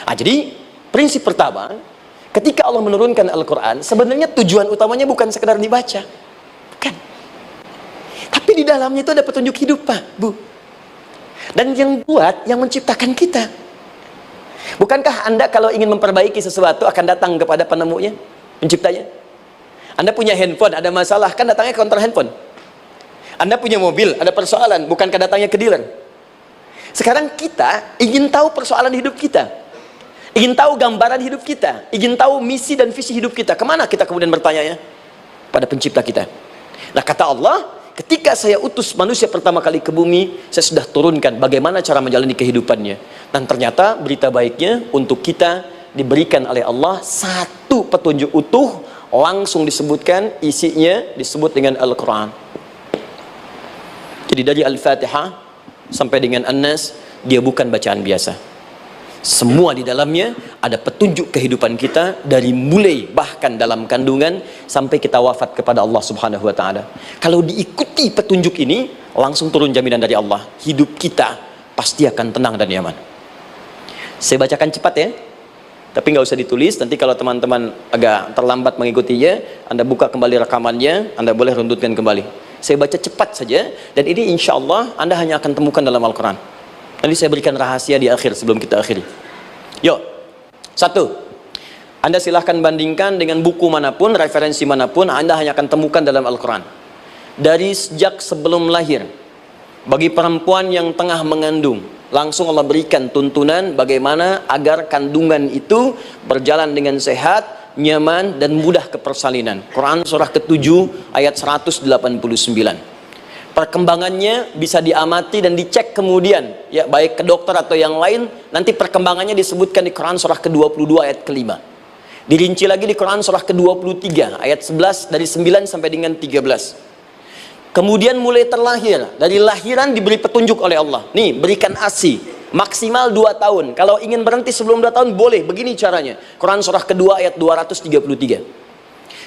Jadi prinsip pertama, ketika Allah menurunkan Al-Quran, sebenarnya tujuan utamanya bukan sekedar dibaca, bukan. Tapi di dalamnya itu ada petunjuk hidup, Pak, Bu. Dan yang buat, yang menciptakan kita. Bukankah Anda kalau ingin memperbaiki sesuatu akan datang kepada penemunya, penciptanya? Anda punya handphone, ada masalah, kan datangnya ke counter handphone. Anda punya mobil, ada persoalan, bukankah datangnya ke dealer? Sekarang kita ingin tahu persoalan hidup kita, ingin tahu gambaran hidup kita, ingin tahu misi dan visi hidup kita. Kemana kita kemudian bertanya? Pada pencipta kita. Nah, kata Allah, ketika saya utus manusia pertama kali ke bumi, saya sudah turunkan bagaimana cara menjalani kehidupannya. Dan ternyata berita baiknya untuk kita diberikan oleh Allah satu petunjuk utuh, langsung disebutkan, isinya disebut dengan Al-Quran. Jadi dari Al-Fatihah sampai dengan An-Nas, dia bukan bacaan biasa. Semua di dalamnya ada petunjuk kehidupan kita, dari mulai bahkan dalam kandungan sampai kita wafat kepada Allah Subhanahu wa Ta'ala. Kalau diikuti petunjuk ini, langsung turun jaminan dari Allah, hidup kita pasti akan tenang dan nyaman. Saya bacakan cepat ya, tapi nggak usah ditulis. Nanti kalau teman-teman agak terlambat mengikutinya, Anda buka kembali rekamannya, Anda boleh runtutkan kembali. Saya baca cepat saja, dan ini insya Allah Anda hanya akan temukan dalam Al-Quran. Nanti saya berikan rahasia di akhir sebelum kita akhiri. Yuk, satu, Anda silahkan bandingkan dengan buku manapun, referensi manapun, Anda hanya akan temukan dalam Al-Quran. Dari sejak sebelum lahir, bagi perempuan yang tengah mengandung, langsung Allah berikan tuntunan bagaimana agar kandungan itu berjalan dengan sehat, nyaman, dan mudah ke persalinan. Quran surah ke-7 ayat 189. Perkembangannya bisa diamati dan dicek kemudian, ya, baik ke dokter atau yang lain. Nanti perkembangannya disebutkan di Quran surah ke-22 ayat ke-5. Dirinci lagi di Quran surah ke-23 ayat 11, dari 9 sampai dengan 13. Kemudian mulai terlahir, dari lahiran diberi petunjuk oleh Allah. Nih, berikan ASI maksimal 2 tahun. Kalau ingin berhenti sebelum 2 tahun boleh, begini caranya. Quran surah kedua ayat 233.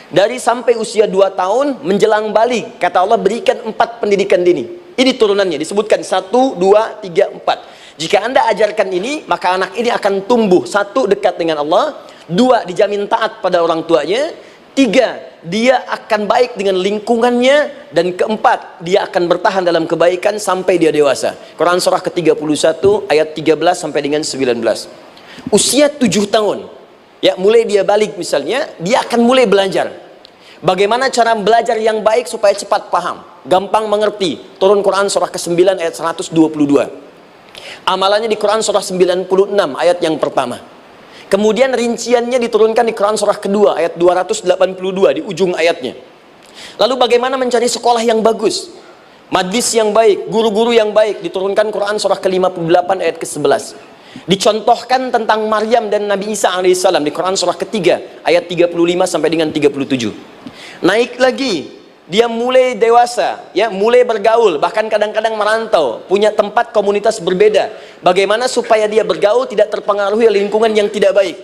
Dari sampai usia 2 tahun menjelang balik, kata Allah berikan 4 pendidikan dini. Ini turunannya disebutkan 1, 2, 3, 4. Jika Anda ajarkan ini, maka anak ini akan tumbuh. 1, dekat dengan Allah. 2, dijamin taat pada orang tuanya. 3, dia akan baik dengan lingkungannya. Dan 4, dia akan bertahan dalam kebaikan sampai dia dewasa. Quran surah ke-31 ayat 13 sampai dengan 19. Usia 7 tahun, ya, mulai dia balik misalnya, dia akan mulai belajar bagaimana cara belajar yang baik supaya cepat paham, gampang mengerti. Turun Quran surah ke-9 ayat 122. Amalannya di Quran surah 96 ayat yang pertama. Kemudian rinciannya diturunkan di Quran surah kedua ayat 282 di ujung ayatnya. Lalu bagaimana mencari sekolah yang bagus, majlis yang baik, guru-guru yang baik, diturunkan Quran surah ke-58 ayat ke-11. Dicontohkan tentang Maryam dan Nabi Isa alaihissalam di Quran surah ketiga ayat 35 sampai dengan 37. Naik lagi, dia mulai dewasa, ya, mulai bergaul, bahkan kadang-kadang merantau, punya tempat komunitas berbeda. Bagaimana supaya dia bergaul tidak terpengaruhi lingkungan yang tidak baik.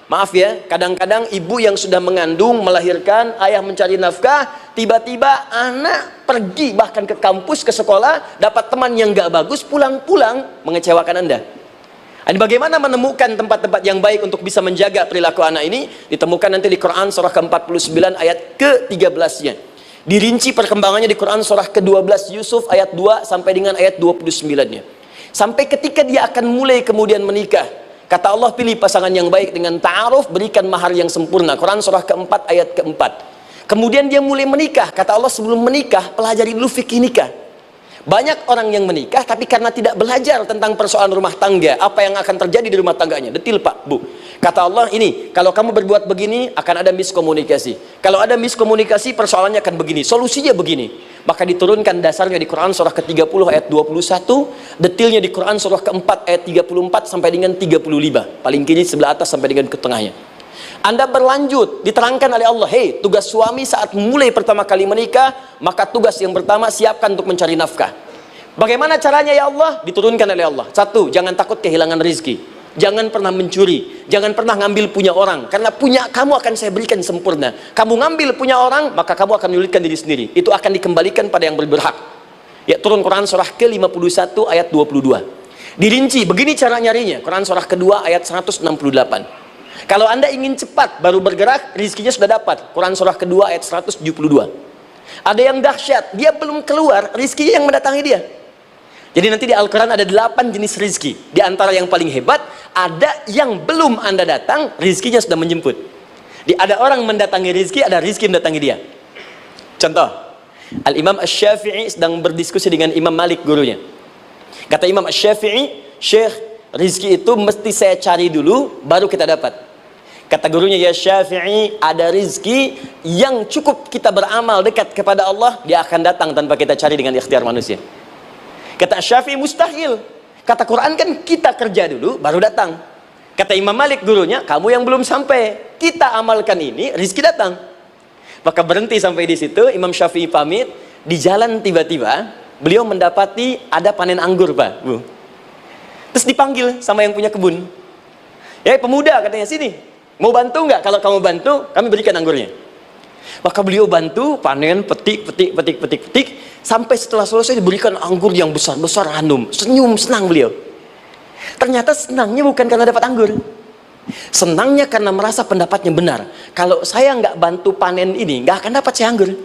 Maaf ya, kadang-kadang ibu yang sudah mengandung, melahirkan, ayah mencari nafkah, tiba-tiba anak pergi bahkan ke kampus, ke sekolah, dapat teman yang gak bagus, pulang-pulang mengecewakan Anda. Dan bagaimana menemukan tempat-tempat yang baik untuk bisa menjaga perilaku anak ini? Ditemukan nanti di Quran surah ke-49 ayat ke-13-nya. Dirinci perkembangannya di Quran surah ke-12 Yusuf ayat 2 sampai dengan ayat 29-nya. Sampai ketika dia akan mulai kemudian menikah, kata Allah pilih pasangan yang baik dengan ta'aruf, berikan mahar yang sempurna. Quran surah ke-4 ayat ke-4. Kemudian dia mulai menikah, kata Allah sebelum menikah pelajari dulu fikih nikah. Banyak orang yang menikah tapi karena tidak belajar tentang persoalan rumah tangga, apa yang akan terjadi di rumah tangganya. Detil Pak, Bu. Kata Allah ini, kalau kamu berbuat begini akan ada miskomunikasi. Kalau ada miskomunikasi persoalannya akan begini, solusinya begini. Maka diturunkan dasarnya di Quran surah ke-30 ayat 21, detilnya di Quran surah ke-4 ayat 34 sampai dengan 35. Paling kiri sebelah atas sampai dengan ke tengahnya. Anda berlanjut, diterangkan oleh Allah, hei, tugas suami saat mulai pertama kali menikah, maka tugas yang pertama siapkan untuk mencari nafkah. Bagaimana caranya ya Allah? Diturunkan oleh Allah. 1, jangan takut kehilangan rezeki. Jangan pernah mencuri, jangan pernah ngambil punya orang, karena punya kamu akan saya berikan sempurna. Kamu ngambil punya orang, maka kamu akan menyulitkan diri sendiri. Itu akan dikembalikan pada yang berhak. Ya, turun Quran surah ke-51 ayat 22. Dirinci, begini cara nyarinya. Quran surah kedua ayat 168. Kalau Anda ingin cepat baru bergerak, rizkinya sudah dapat. Quran surah kedua ayat 172. Ada yang dahsyat, dia belum keluar, rizkinya yang mendatangi dia. Jadi nanti di Al-Quran ada 8 jenis rizki. Di antara yang paling hebat, ada yang belum Anda datang, rizkinya sudah menjemput. Ada orang mendatangi rizki, ada rizki mendatangi dia. Contoh, Al-Imam Asy-Syafi'i sedang berdiskusi dengan Imam Malik, gurunya. Kata Imam Asy-Syafi'i, Syekh, rizki itu mesti saya cari dulu, baru kita dapat. Kata gurunya, ya Syafi'i, ada rizki yang cukup kita beramal dekat kepada Allah, dia akan datang tanpa kita cari dengan ikhtiar manusia. Kata Syafi'i, mustahil. Kata Quran kan kita kerja dulu, baru datang. Kata Imam Malik, gurunya, kamu yang belum sampai. Kita amalkan ini, rizki datang. Maka berhenti sampai di situ, Imam Syafi'i pamit. Di jalan tiba-tiba, beliau mendapati ada panen anggur, Pak, Bu. Terus dipanggil sama yang punya kebun. Ya, pemuda, katanya, sini. Mau bantu nggak? Kalau kamu bantu, kami berikan anggurnya. Maka beliau bantu, panen, petik, sampai setelah selesai diberikan anggur yang besar-besar, hanum. Senyum, senang beliau. Ternyata senangnya bukan karena dapat anggur. Senangnya karena merasa pendapatnya benar. Kalau saya nggak bantu panen ini, nggak akan dapat saya anggur.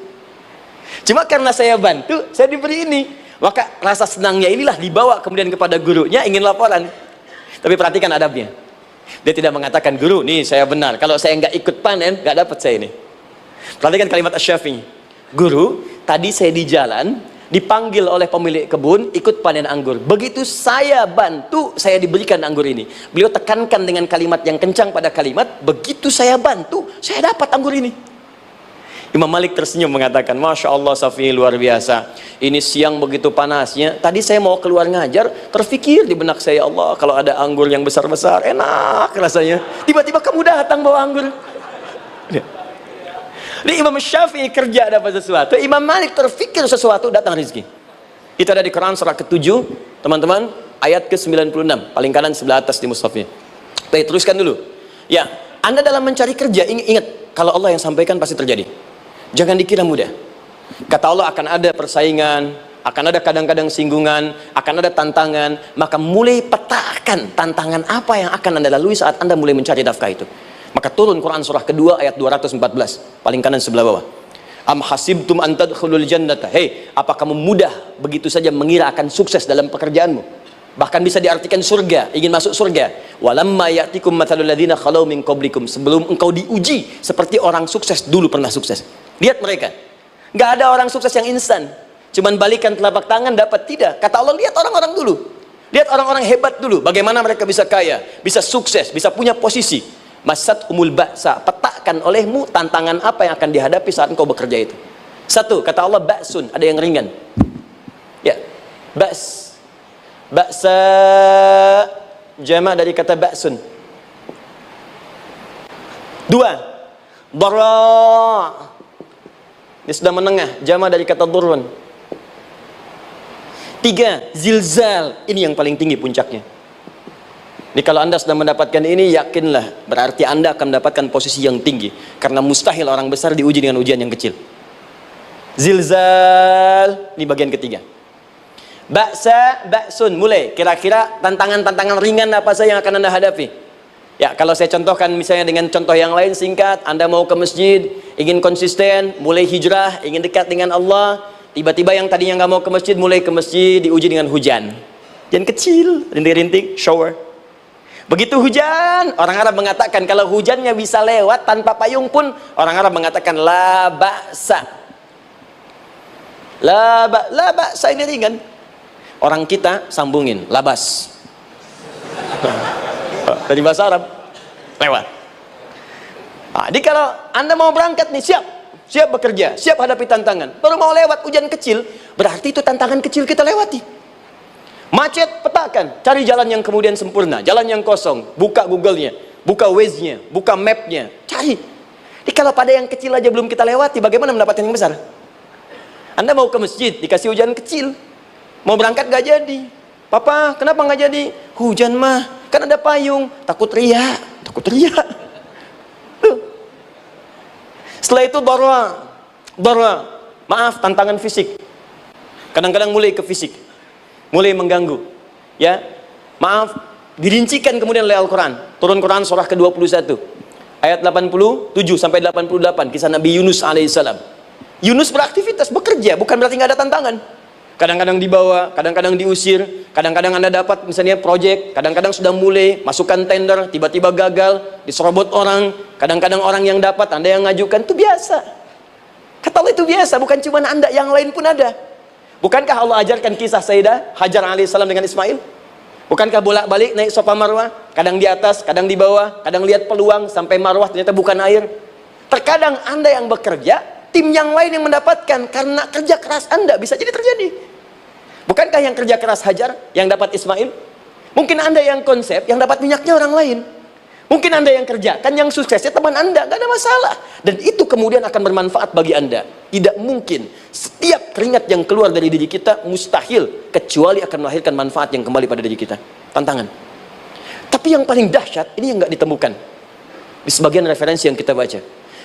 Cuma karena saya bantu, saya diberi ini. Maka rasa senangnya inilah dibawa kemudian kepada gurunya, ingin laporan. Tapi perhatikan adabnya. Dia tidak mengatakan, guru, nih saya benar. Kalau saya nggak ikut panen, nggak dapat saya ini. Perhatikan kalimat Asy-Syafi'i. Guru, tadi saya di jalan, dipanggil oleh pemilik kebun, ikut panen anggur. Begitu saya bantu, saya diberikan anggur ini. Beliau tekankan dengan kalimat yang kencang pada kalimat, begitu saya bantu, saya dapat anggur ini. Imam Malik tersenyum mengatakan, Masya Allah Syafi'i, luar biasa. Ini siang begitu panasnya, tadi saya mau keluar ngajar, terfikir di benak saya, Allah, kalau ada anggur yang besar-besar, enak rasanya. Tiba-tiba kamu datang bawa anggur. Jadi Imam Syafi'i kerja dapat sesuatu, Imam Malik terfikir sesuatu, datang rezeki. Itu ada di Quran surah ke-7, teman-teman, ayat ke-96, paling kanan sebelah atas di mushafnya. Baik, teruskan dulu. Ya, Anda dalam mencari kerja, ingat, kalau Allah yang sampaikan pasti terjadi. Jangan dikira mudah. Kata Allah akan ada persaingan, akan ada kadang-kadang singgungan, akan ada tantangan, maka mulai petakan tantangan apa yang akan Anda lalui saat Anda mulai mencari nafkah itu. Maka turun Quran surah kedua ayat 214, paling kanan sebelah bawah. Am hasibtum an tadkhulul jannata. Hei, apa kamu mudah begitu saja mengira akan sukses dalam pekerjaanmu? Bahkan bisa diartikan surga, ingin masuk surga. Walamma ya'tikum mathalul ladzina khalau min qablikum. Sebelum engkau diuji seperti orang sukses dulu pernah sukses. Lihat mereka. Enggak ada orang sukses yang instan. Cuman balikan telapak tangan dapat, tidak. Kata Allah, lihat orang-orang dulu. Lihat orang-orang hebat dulu, bagaimana mereka bisa kaya, bisa sukses, bisa punya posisi. Masat umul ba'sa, petakan olehmu tantangan apa yang akan dihadapi saat engkau bekerja itu. Satu, kata Allah, ba'sun, ada yang ringan. Ya, ba's. Ba'sa, jama' dari kata ba'sun. Dua, dara', ini sudah menengah, jama' dari kata durun. Tiga, zilzal, ini yang paling tinggi puncaknya. Jadi kalau Anda sudah mendapatkan ini, yakinlah, berarti Anda akan mendapatkan posisi yang tinggi. Karena mustahil orang besar diuji dengan ujian yang kecil. Zilzal, ini bagian ketiga. Ba'sa, ba'sun, mulai. Kira-kira tantangan-tantangan ringan apa saja yang akan Anda hadapi? Ya, kalau saya contohkan misalnya dengan contoh yang lain singkat, Anda mau ke masjid, ingin konsisten, mulai hijrah, ingin dekat dengan Allah, tiba-tiba yang tadinya nggak mau ke masjid, mulai ke masjid, diuji dengan hujan. Hujan kecil, rintik-rintik, shower. Begitu hujan, orang Arab mengatakan kalau hujannya bisa lewat tanpa payung pun, orang Arab mengatakan la ba'sa. La ba'sa ini ringan. Orang kita sambungin labas. Dari bahasa Arab lewat. Nah, jadi kalau Anda mau berangkat nih, siap bekerja, siap hadapi tantangan. Baru mau lewat hujan kecil, berarti itu tantangan kecil kita lewati. Macet, petakan, cari jalan yang kemudian sempurna, jalan yang kosong, buka Google-nya, buka Waze-nya, buka map-nya, cari. Jadi kalau pada yang kecil aja belum kita lewati, bagaimana mendapatkan yang besar? Anda mau ke masjid, dikasih hujan kecil, mau berangkat gak jadi. Papa, kenapa gak jadi? Hujan mah, kan ada payung, takut riak. Setelah itu darwa, maaf, tantangan fisik. Kadang-kadang mulai ke fisik, mulai mengganggu, ya. Maaf, dirincikan kemudian oleh Al-Quran. Turun Quran surah ke-21 ayat 87 sampai 88, kisah Nabi Yunus alaihissalam. Yunus beraktivitas, bekerja, bukan berarti nggak ada tantangan. Kadang-kadang dibawa, kadang-kadang diusir, kadang-kadang Anda dapat misalnya proyek, kadang-kadang sudah mulai masukkan tender, tiba-tiba gagal, diserobot orang, kadang-kadang orang yang dapat, Anda yang ngajukan, itu biasa. Kata Allah itu biasa, bukan cuma Anda, yang lain pun ada. Bukankah Allah ajarkan kisah Sayyidah Hajar alaihissalam dengan Ismail? Bukankah bolak-balik naik Safa Marwah, kadang di atas, kadang di bawah, kadang lihat peluang sampai Marwah ternyata bukan air. Terkadang Anda yang bekerja, tim yang lain yang mendapatkan karena kerja keras Anda, bisa jadi terjadi. Bukankah yang kerja keras Hajar yang dapat Ismail? Mungkin Anda yang konsep, yang dapat minyaknya orang lain. Mungkin Anda yang kerja, kan yang suksesnya teman Anda, gak ada masalah. Dan itu kemudian akan bermanfaat bagi Anda. Tidak mungkin setiap keringat yang keluar dari diri kita mustahil, kecuali akan melahirkan manfaat yang kembali pada diri kita. Tantangan. Tapi yang paling dahsyat, ini yang gak ditemukan di sebagian referensi yang kita baca.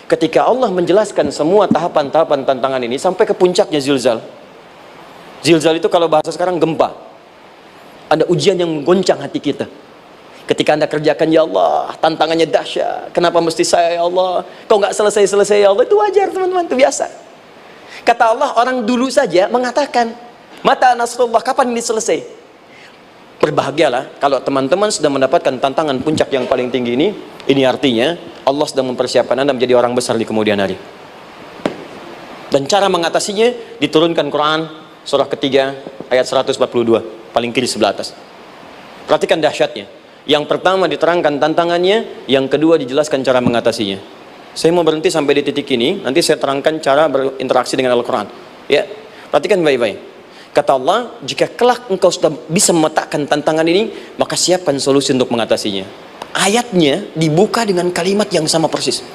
Ketika Allah menjelaskan semua tahapan-tahapan tantangan ini sampai ke puncaknya zilzal. Zilzal itu kalau bahasa sekarang gempa. Ada ujian yang menggoncang hati kita. Ketika Anda kerjakan, ya Allah, tantangannya dahsyat. Kenapa mesti saya, ya Allah? Kok nggak selesai-selesai, ya Allah? Itu wajar, teman-teman, itu biasa. Kata Allah, orang dulu saja mengatakan, mata nasrullah, kapan ini selesai? Berbahagialah kalau teman-teman sudah mendapatkan tantangan puncak yang paling tinggi ini. Ini artinya Allah sedang mempersiapkan Anda menjadi orang besar di kemudian hari. Dan cara mengatasinya diturunkan Quran surah ketiga ayat 142, paling kiri sebelah atas. Perhatikan dahsyatnya. Yang pertama diterangkan tantangannya, yang kedua dijelaskan cara mengatasinya. Saya mau berhenti sampai di titik ini, nanti saya terangkan cara berinteraksi dengan Al-Quran. Ya, perhatikan baik-baik. Kata Allah, jika kelak engkau sudah bisa memetakan tantangan ini, maka siapkan solusi untuk mengatasinya. Ayatnya dibuka dengan kalimat yang sama persis.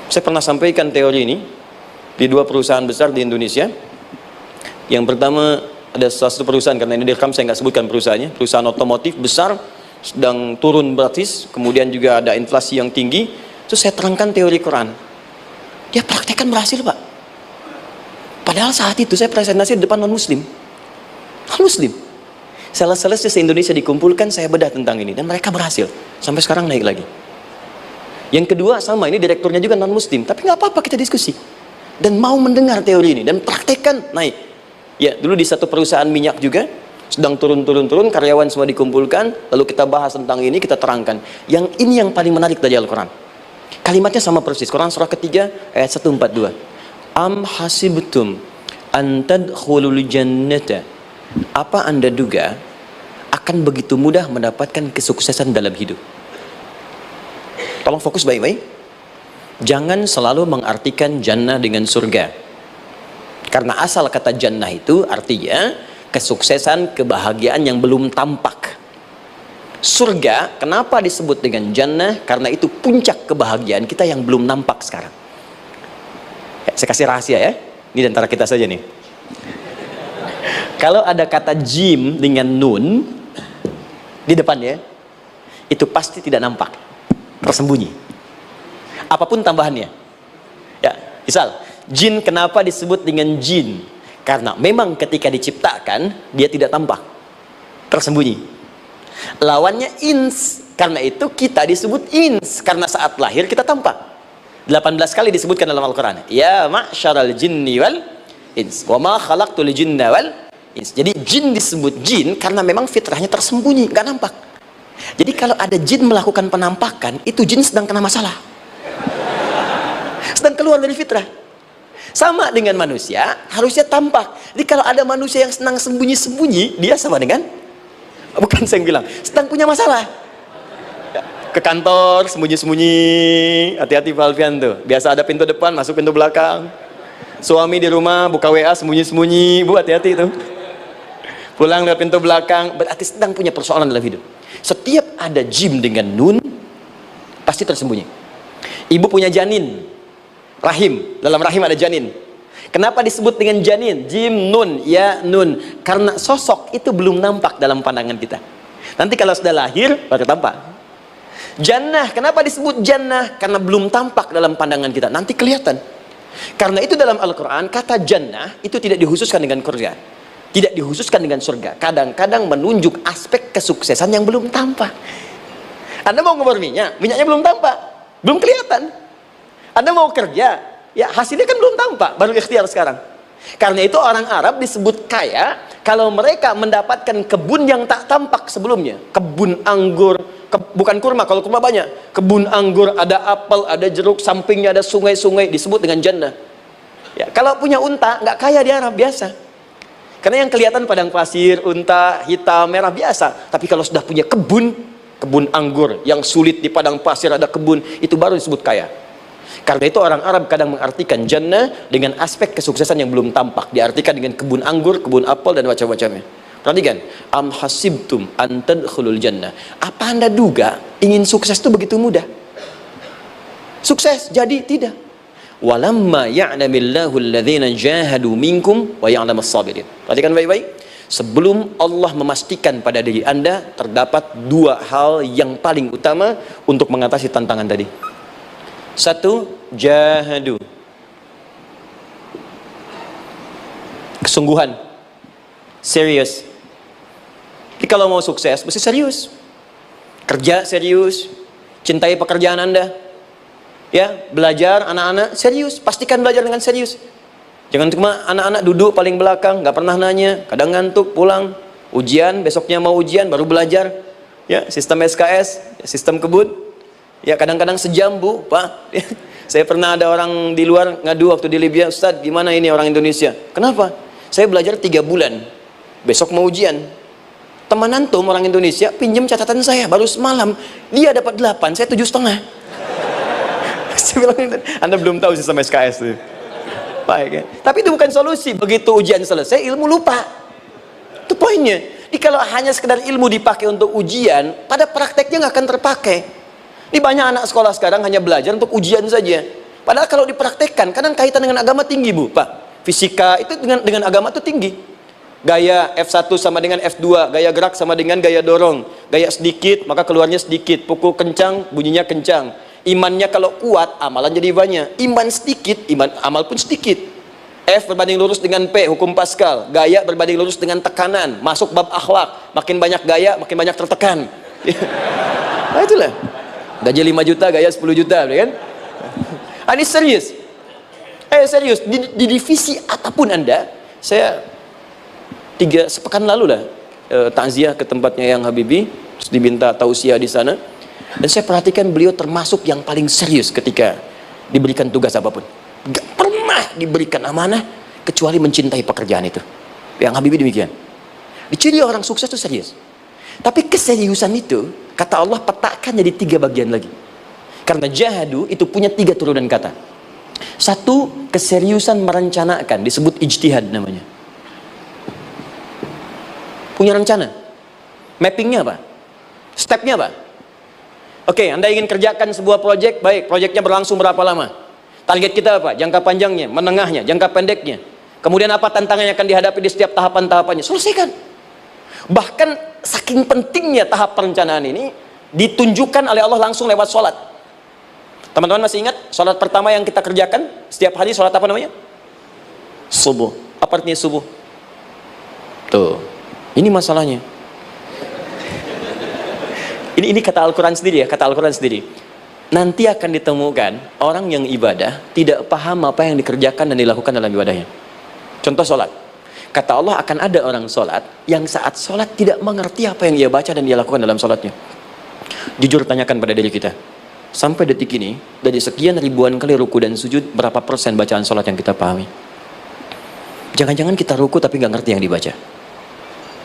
Saya pernah sampaikan teori ini di dua perusahaan besar di Indonesia. Yang pertama, ada salah satu perusahaan, karena ini direkam saya nggak sebutkan perusahaannya, perusahaan otomotif besar, sedang turun gratis, kemudian juga ada inflasi yang tinggi. Terus saya terangkan teori Quran. Dia praktekkan berhasil, Pak. Padahal saat itu saya presentasi di depan non-muslim. Non-muslim. Sales-sales se-Indonesia dikumpulkan, saya bedah tentang ini, dan mereka berhasil. Sampai sekarang naik lagi. Yang kedua, sama, ini direkturnya juga non-muslim, tapi nggak apa-apa, kita diskusi. Dan mau mendengar teori ini, dan praktekkan, naik. Ya, dulu di satu perusahaan minyak juga, sedang turun-turun, karyawan semua dikumpulkan, lalu kita bahas tentang ini, kita terangkan. Yang ini yang paling menarik dari Al-Quran. Kalimatnya sama persis, Quran surah ketiga, ayat 142. Am hasibtum an tadkhulul jannata. Apa Anda duga akan begitu mudah mendapatkan kesuksesan dalam hidup? Tolong fokus baik-baik. Jangan selalu mengartikan jannah dengan surga. Karena asal kata jannah itu artinya kesuksesan, kebahagiaan yang belum tampak. Surga, kenapa disebut dengan jannah? Karena itu puncak kebahagiaan kita yang belum nampak sekarang. Saya kasih rahasia ya. Ini antara kita saja nih. Kalau ada kata jim dengan nun di depannya, itu pasti tidak nampak, tersembunyi. Apapun tambahannya. Ya, misal, jin kenapa disebut dengan jin? Karena memang ketika diciptakan, dia tidak tampak, tersembunyi. Lawannya ins, karena itu kita disebut ins, karena saat lahir kita tampak. 18 kali disebutkan dalam Al-Quran. Ya ma'syaral jinni wal ins, wa ma khalaqtul jinna wal ins. Jadi jin disebut jin karena memang fitrahnya tersembunyi, nggak nampak. Jadi kalau ada jin melakukan penampakan, itu jin sedang kena masalah, sedang keluar dari fitrah. Sama dengan manusia, harusnya tampak. Jadi kalau ada manusia yang senang sembunyi-sembunyi, dia sama dengan, bukan saya yang bilang, sedang punya masalah. Ke kantor sembunyi-sembunyi, hati-hati Pak Alfian tuh. Biasa ada pintu depan, masuk pintu belakang. Suami di rumah buka WA sembunyi-sembunyi, Bu hati-hati itu. Pulang lewat pintu belakang, berarti sedang punya persoalan dalam hidup. Setiap ada jim dengan nun, pasti tersembunyi. Ibu punya janin, rahim, dalam rahim ada janin. Kenapa disebut dengan janin? Jim, nun, ya, nun. Karena sosok itu belum nampak dalam pandangan kita. Nanti kalau sudah lahir, baru tampak. Jannah, kenapa disebut jannah? Karena belum tampak dalam pandangan kita, nanti kelihatan. Karena itu dalam Al-Quran, kata jannah itu tidak dikhususkan dengan surga. Tidak dikhususkan dengan surga. Kadang-kadang menunjuk aspek kesuksesan yang belum tampak. Anda mau ngebor minyak, minyaknya belum tampak, belum kelihatan. Anda mau kerja, ya hasilnya kan belum tampak, baru ikhtiar sekarang. Karena itu orang Arab disebut kaya kalau mereka mendapatkan kebun yang tak tampak sebelumnya. Kebun anggur, bukan kurma, kalau kurma banyak. Kebun anggur, ada apel, ada jeruk, sampingnya ada sungai-sungai, disebut dengan jannah. Ya, kalau punya unta, nggak kaya di Arab, biasa. Karena yang kelihatan padang pasir, unta, hitam, merah, biasa. Tapi kalau sudah punya kebun anggur yang sulit di padang pasir ada kebun, itu baru disebut kaya. Karena itu orang Arab kadang mengartikan jannah dengan aspek kesuksesan yang belum tampak. Diartikan dengan kebun anggur, kebun apel, dan macam-macamnya. Perhatikan, am hasibtum an tadkhulul jannah. Apa Anda duga ingin sukses itu begitu mudah? Sukses jadi tidak. Walamma ya'lamillahu alladhina jahadu minkum wa ya'lamas sabirin. Perhatikan baik-baik. Sebelum Allah memastikan pada diri Anda terdapat dua hal yang paling utama untuk mengatasi tantangan tadi. Satu, jahadu, kesungguhan, serius. Jadi kalau mau sukses mesti serius, kerja serius, cintai pekerjaan Anda, ya, belajar anak-anak serius, pastikan belajar dengan serius. Jangan cuma anak-anak duduk paling belakang, nggak pernah nanya, kadang ngantuk, pulang, ujian, besoknya mau ujian, baru belajar. Ya, sistem SKS, sistem kebut. Ya, kadang-kadang sejam, Bu, Pak. Saya pernah ada orang di luar ngadu waktu di Libya, Ustadz, gimana ini orang Indonesia? Kenapa? Saya belajar 3 bulan, besok mau ujian. Teman antum orang Indonesia pinjam catatan saya, baru semalam dia dapat 8, saya 7,5. Saya bilang, Anda belum tahu sistem SKS itu. Baik, ya? Tapi itu bukan solusi. Begitu ujian selesai, ilmu lupa. Itu poinnya. Jadi kalau hanya sekedar ilmu dipakai untuk ujian, pada prakteknya nggak akan terpakai. Ini banyak anak sekolah sekarang hanya belajar untuk ujian saja. Padahal kalau dipraktekkan, kadang kaitan dengan agama tinggi, Bu, Pak. Fisika itu dengan agama itu tinggi. Gaya F1 sama dengan F2, gaya gerak sama dengan gaya dorong. Gaya sedikit, maka keluarnya sedikit. Pukul kencang, bunyinya kencang. Imannya kalau kuat, amalan jadi banyak. Iman sedikit, amal pun sedikit. F berbanding lurus dengan P, hukum Pascal. Gaya berbanding lurus dengan tekanan. Masuk bab akhlak. Makin banyak gaya, makin banyak tertekan. Nah, itulah. Gaji 5 juta, gaya 10 juta, kan? Ini serius. Serius. Di divisi apapun Anda, saya 3 sepekan lalu lah takziah ke tempatnya yang Habibie, terus diminta tausiah di sana. Dan saya perhatikan beliau termasuk yang paling serius ketika diberikan tugas apapun. Gak pernah diberikan amanah kecuali mencintai pekerjaan itu. Yang Habibie demikian. Ciri orang sukses itu serius. Tapi keseriusan itu, kata Allah, petakan jadi 3 bagian lagi. Karena jahadu itu punya 3 turunan kata. Satu, keseriusan merencanakan, disebut ijtihad namanya. Punya rencana. Mappingnya apa? Stepnya apa? Oke, Anda ingin kerjakan sebuah proyek, baik, proyeknya berlangsung berapa lama? Target kita apa? Jangka panjangnya, menengahnya, jangka pendeknya. Kemudian apa tantangan yang akan dihadapi di setiap tahapan-tahapannya? Selesaikan. Bahkan saking pentingnya tahap perencanaan ini ditunjukkan oleh Allah langsung lewat sholat. Teman-teman masih ingat sholat pertama yang kita kerjakan setiap hari, sholat apa namanya? Subuh. Apa artinya subuh? Tuh, ini masalahnya. Ini kata Al-Quran sendiri ya, kata Al-Quran sendiri. Nanti akan ditemukan orang yang ibadah tidak paham apa yang dikerjakan dan dilakukan dalam ibadahnya. Contoh sholat. Kata Allah, akan ada orang sholat yang saat sholat tidak mengerti apa yang ia baca dan dia lakukan dalam sholatnya. Jujur tanyakan pada diri kita, sampai detik ini, dari sekian ribuan kali ruku dan sujud, berapa persen bacaan sholat yang kita pahami? Jangan-jangan kita ruku tapi nggak ngerti yang dibaca.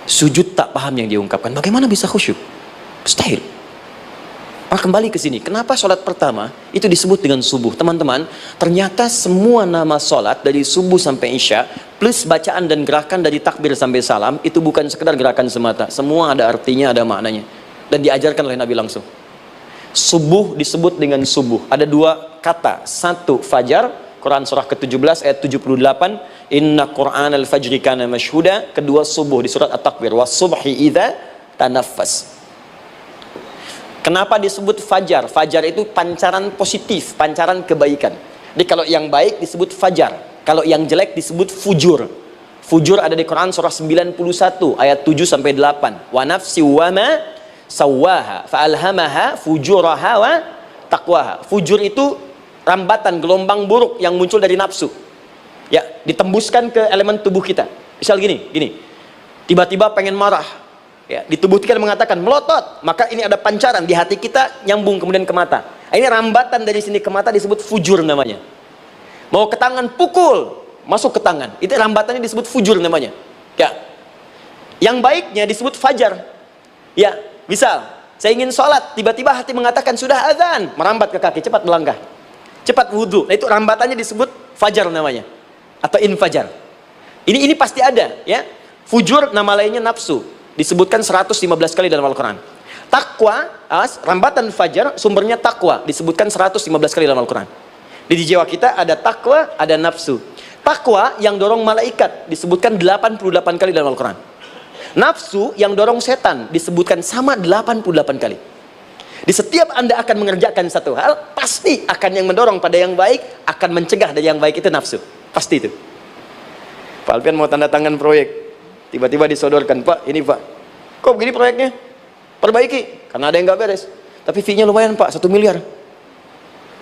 Sujud tak paham yang diungkapkan, bagaimana bisa khusyuk? Mustahil. Kembali ke sini, kenapa sholat pertama itu disebut dengan subuh? Teman-teman, ternyata semua nama sholat dari subuh sampai isya plus bacaan dan gerakan dari takbir sampai salam itu bukan sekedar gerakan semata, semua ada artinya, ada maknanya, dan diajarkan oleh Nabi langsung. Subuh disebut dengan subuh, ada 2 kata. Satu, fajar, Quran surah ke-17 ayat 78, inna Qur'an al-fajri kana mashhuda. Kedua, subuh di surat At-Takbir, was subhi idza tanaffas. Kenapa disebut fajar? Fajar itu pancaran positif, pancaran kebaikan. Jadi kalau yang baik disebut fajar, kalau yang jelek disebut fujur. Fujur ada di Quran surah 91 ayat 7 sampai 8. Wa nafsi wa ma sawwaha fa'alhamaha fujuraha wa taqwaha. Fujur itu rambatan, gelombang buruk yang muncul dari nafsu. Ya, ditembuskan ke elemen tubuh kita. Misal gini. Tiba-tiba pengen marah. Ya, di tubuh kita mengatakan melotot, maka ini ada pancaran di hati kita nyambung kemudian ke mata. Ini rambatan dari sini ke mata disebut fujur namanya. Mau ke tangan pukul, masuk ke tangan. Itu rambatannya disebut fujur namanya. Ya. Yang baiknya disebut fajar. Ya, misal saya ingin sholat, tiba-tiba hati mengatakan sudah azan, merambat ke kaki, cepat melangkah, cepat wudhu. Nah, itu rambatannya disebut fajar namanya, atau infajar. Ini pasti ada, ya. Fujur nama lainnya nafsu, disebutkan 115 kali dalam Al-Quran. Takwa, rambatan fajar, sumbernya takwa, disebutkan 115 kali dalam Al-Quran. Di jiwa kita ada takwa, ada nafsu. Takwa yang dorong malaikat disebutkan 88 kali dalam Al-Quran. Nafsu yang dorong setan disebutkan sama 88 kali. Di setiap Anda akan mengerjakan satu hal, pasti akan yang mendorong pada yang baik, akan mencegah dari yang baik itu nafsu. Pasti itu. Pak Alfian mau tanda tangan proyek, tiba-tiba disodorkan, Pak, ini Pak, kok begini proyeknya? Perbaiki, karena ada yang nggak beres. Tapi fee-nya lumayan Pak, 1 miliar.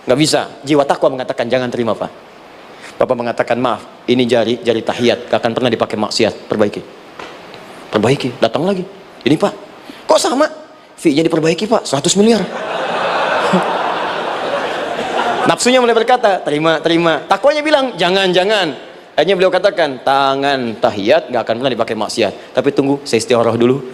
Nggak bisa, jiwa takwa mengatakan jangan terima Pak. Bapak mengatakan maaf, ini jari tahiyat, gak akan pernah dipakai maksiat, perbaiki, datang lagi. Ini Pak, kok sama? Fee-nya diperbaiki Pak, 100 miliar. Nafsunya mulai berkata, terima. Takwanya bilang, jangan. Akhirnya beliau katakan, tangan tahiyat gak akan pernah dipakai maksiat. Tapi tunggu, saya istiqoroh dulu.